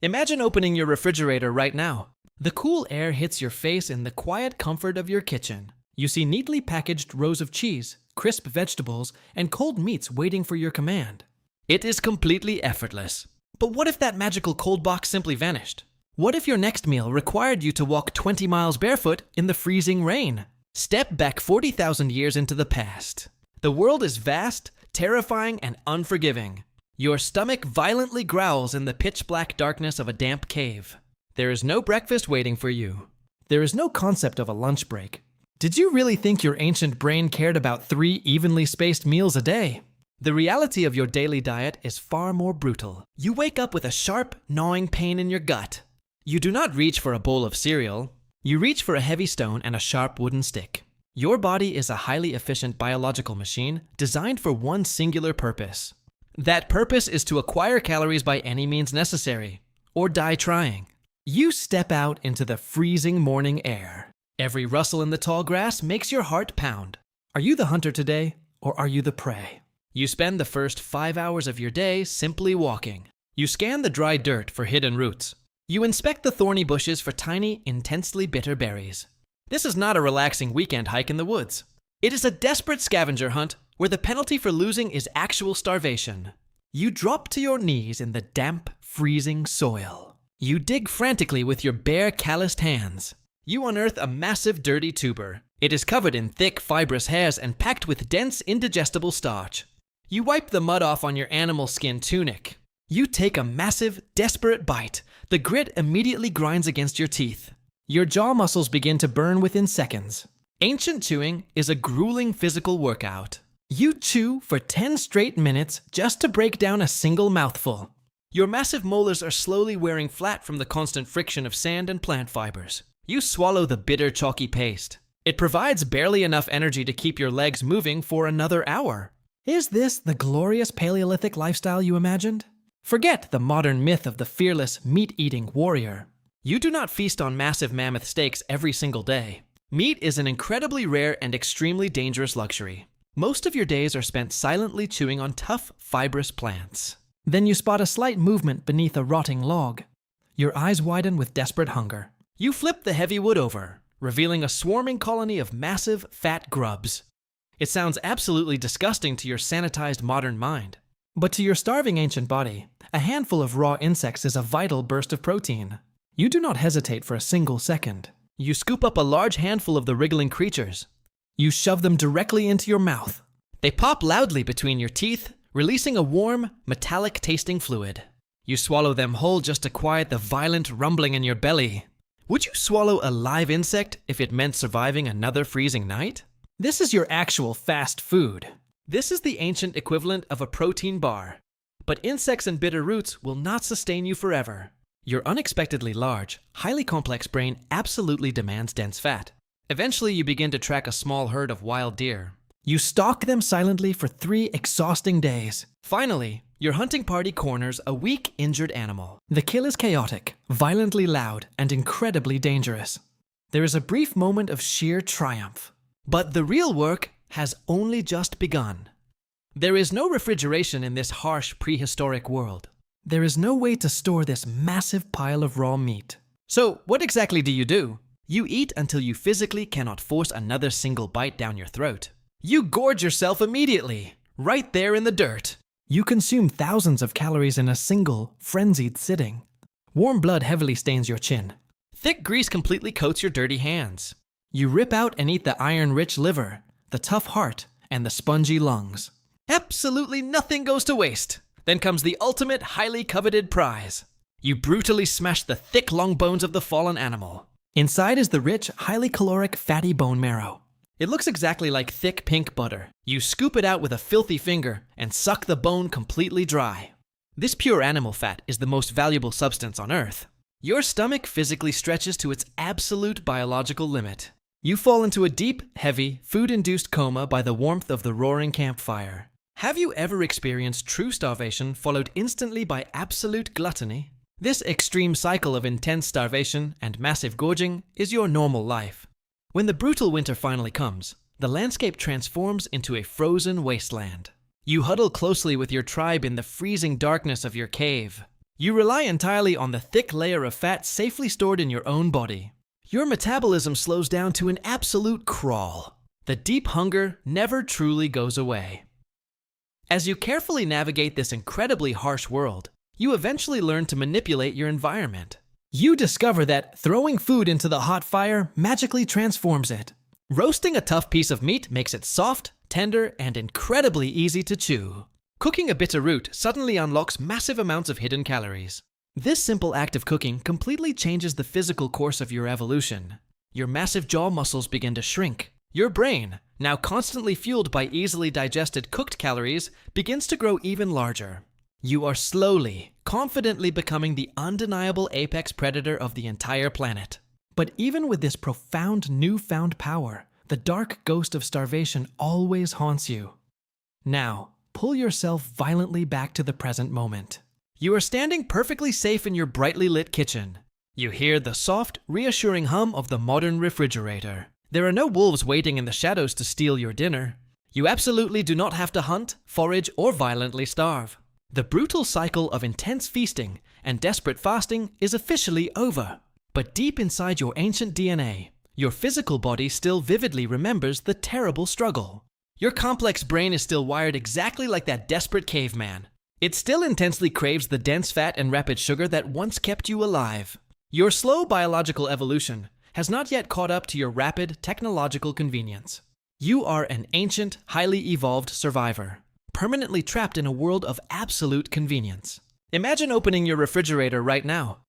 Imagine opening your refrigerator right now. The cool air hits your face in the quiet comfort of your kitchen. You see neatly packaged rows of cheese, crisp vegetables, and cold meats waiting for your command. It is completely effortless. But what if that magical cold box simply vanished? What if your next meal required you to walk 20 miles barefoot in the freezing rain? Step back 40,000 years into the past. The world is vast, terrifying, and unforgiving. Your stomach violently growls in the pitch-black darkness of a damp cave. There is no breakfast waiting for you. There is no concept of a lunch break. Did you really think your ancient brain cared about 3 evenly spaced meals a day? The reality of your daily diet is far more brutal. You wake up with a sharp, gnawing pain in your gut. You do not reach for a bowl of cereal. You reach for a heavy stone and a sharp wooden stick. Your body is a highly efficient biological machine designed for one singular purpose. That purpose is to acquire calories by any means necessary, or die trying. You step out into the freezing morning air. Every rustle in the tall grass makes your heart pound. Are you the hunter today, or are you the prey? You spend the first 5 hours of your day simply walking. You scan the dry dirt for hidden roots. You inspect the thorny bushes for tiny, intensely bitter berries. This is not a relaxing weekend hike in the woods. It is a desperate scavenger hunt where the penalty for losing is actual starvation. You drop to your knees in the damp, freezing soil. You dig frantically with your bare, calloused hands. You unearth a massive, dirty tuber. It is covered in thick, fibrous hairs and packed with dense, indigestible starch. You wipe the mud off on your animal skin tunic. You take a massive, desperate bite. The grit immediately grinds against your teeth. Your jaw muscles begin to burn within seconds. Ancient chewing is a grueling physical workout. You chew for 10 straight minutes just to break down a single mouthful. Your massive molars are slowly wearing flat from the constant friction of sand and plant fibers. You swallow the bitter, chalky paste. It provides barely enough energy to keep your legs moving for another hour. Is this the glorious Paleolithic lifestyle you imagined? Forget the modern myth of the fearless, meat-eating warrior. You do not feast on massive mammoth steaks every single day. Meat is an incredibly rare and extremely dangerous luxury. Most of your days are spent silently chewing on tough, fibrous plants. Then you spot a slight movement beneath a rotting log. Your eyes widen with desperate hunger. You flip the heavy wood over, revealing a swarming colony of massive, fat grubs. It sounds absolutely disgusting to your sanitized modern mind. But to your starving ancient body, a handful of raw insects is a vital burst of protein. You do not hesitate for a single second. You scoop up a large handful of the wriggling creatures. You shove them directly into your mouth. They pop loudly between your teeth, releasing a warm, metallic-tasting fluid. You swallow them whole just to quiet the violent rumbling in your belly. Would you swallow a live insect if it meant surviving another freezing night? This is your actual fast food. This is the ancient equivalent of a protein bar. But insects and bitter roots will not sustain you forever. Your unexpectedly large, highly complex brain absolutely demands dense fat. Eventually, you begin to track a small herd of wild deer. You stalk them silently for 3 exhausting days. Finally, your hunting party corners a weak, injured animal. The kill is chaotic, violently loud, and incredibly dangerous. There is a brief moment of sheer triumph. But the real work has only just begun. There is no refrigeration in this harsh, prehistoric world. There is no way to store this massive pile of raw meat. So, what exactly do? You eat until you physically cannot force another single bite down your throat. You gorge yourself immediately, right there in the dirt. You consume thousands of calories in a single, frenzied sitting. Warm blood heavily stains your chin. Thick grease completely coats your dirty hands. You rip out and eat the iron-rich liver, the tough heart, and the spongy lungs. Absolutely nothing goes to waste. Then comes the ultimate, highly coveted prize. You brutally smash the thick, long bones of the fallen animal. Inside is the rich, highly caloric, fatty bone marrow. It looks exactly like thick pink butter. You scoop it out with a filthy finger and suck the bone completely dry. This pure animal fat is the most valuable substance on Earth. Your stomach physically stretches to its absolute biological limit. You fall into a deep, heavy, food-induced coma by the warmth of the roaring campfire. Have you ever experienced true starvation followed instantly by absolute gluttony? This extreme cycle of intense starvation and massive gorging is your normal life. When the brutal winter finally comes, the landscape transforms into a frozen wasteland. You huddle closely with your tribe in the freezing darkness of your cave. You rely entirely on the thick layer of fat safely stored in your own body. Your metabolism slows down to an absolute crawl. The deep hunger never truly goes away. As you carefully navigate this incredibly harsh world, you eventually learn to manipulate your environment. You discover that throwing food into the hot fire magically transforms it. Roasting a tough piece of meat makes it soft, tender, and incredibly easy to chew. Cooking a bitter root suddenly unlocks massive amounts of hidden calories. This simple act of cooking completely changes the physical course of your evolution. Your massive jaw muscles begin to shrink. Your brain, now constantly fueled by easily digested cooked calories, begins to grow even larger. You are slowly, confidently becoming the undeniable apex predator of the entire planet. But even with this profound newfound power, the dark ghost of starvation always haunts you. Now, pull yourself violently back to the present moment. You are standing perfectly safe in your brightly lit kitchen. You hear the soft, reassuring hum of the modern refrigerator. There are no wolves waiting in the shadows to steal your dinner. You absolutely do not have to hunt, forage, or violently starve. The brutal cycle of intense feasting and desperate fasting is officially over. But deep inside your ancient DNA, your physical body still vividly remembers the terrible struggle. Your complex brain is still wired exactly like that desperate caveman. It still intensely craves the dense fat and rapid sugar that once kept you alive. Your slow biological evolution has not yet caught up to your rapid technological convenience. You are an ancient, highly evolved survivor, permanently trapped in a world of absolute convenience. Imagine opening your refrigerator right now.